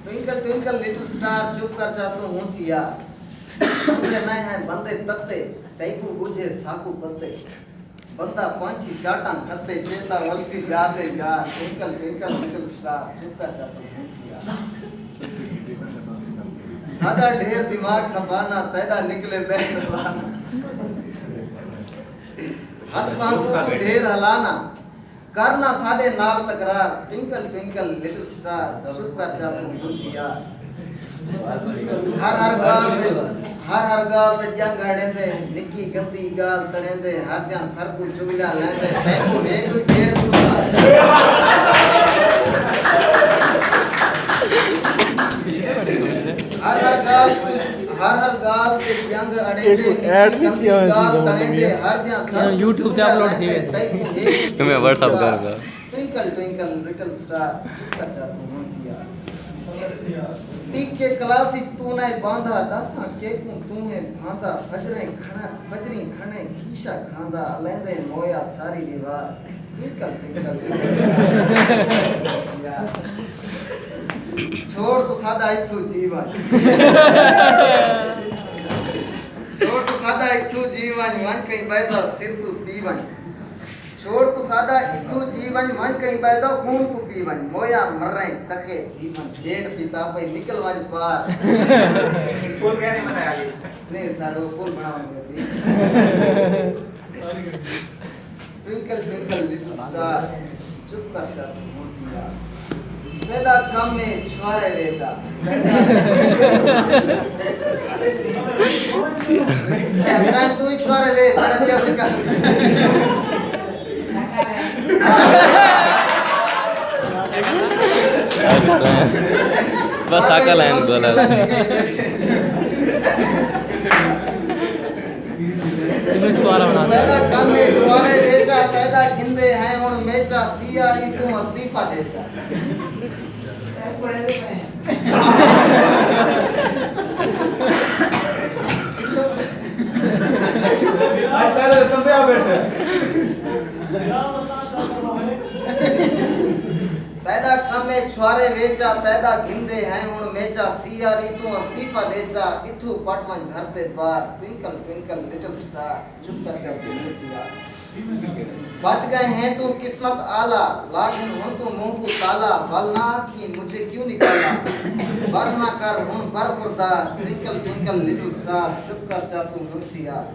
twinkle twinkle little star चुप कर जा तू होशियार बंदे नए हैं बंदे तत्ते तैकू बुझे साकू पत्ते बंदा पांची चाटा करते चेता वलसी जाते यार ट्विंकल ट्विंकल लिटिल स्टार चुप कर जा तू होशियार सादा ढेर दिमाग खपाना तेरा निकले बैठवाना हाथ पांगू ढेर हलाना करना सादे नाल तकरार ट्विंकल ट्विंकल लिटिल स्टार चुप कर जा तू होशियार हर हर गाल ते जंग हड़ेंदे निक्की गंदी गाल तड़ेंदे हर जा सर तू चुगला लेंदे तैको एक ढेर हर हर गाल ते जंग अड़ेंदे निक्की गंदी गाल तड़ेंदे हर जा सर YouTube पे अपलोड किए तुम्हें व्हाट्सएप करूंगा ट्विंकल ट्विंकल लिटिल स्टार चुप कर जा तू होशियार टिक के क्लास तू ने बांधा दासा के तू है भांदा फजरी खणे शीशा खांदा लेंदे मोया सारी दीवार ट्विंकल ट्विंकल छोड़ तो सादा इथू जीवन छोड़ तो सादा इथू जीवन मन कहीं पैदा सिर तू पीवन छोड़ तू सादा इथू जीवन मन कहीं पैदा खून तू पीवन मोया मरे सके जीवन डेढ़ पिता पे निकल वन पार पुल क्या नहीं बताया नहीं सारो पुल बनावन कैसी ट्विंकल ट्विंकल लिटिल स्टार चुप कर जा तू होशियार तेरा काम में छुआरे बेचा ऐसा तू ही छुआरे बेच अरे दिया उसका बस आका लाइन बोला तेरा काम में छुआरे बेचा तेरा गिंदे हैं और मेचा सीआरी तू इस्तीफा देचा पैदा कम में छुआरे वेचा पैदा गिंदे हैं उन मेचा सीआरी तू इस्तीफा देचा इथु पटवन घर ते बार ट्विंकल ट्विंकल लिटिल स्टार चुप कर जा तू होशियार बच गए हैं तू किस्मत आला लागिन हुन तू मुंह को ताला बलना की मुझे क्यों निकाला वरना कर हुन बरखुरदार ट्विंकल ट्विंकल लिटिल स्टार चुप कर जा तू होशियार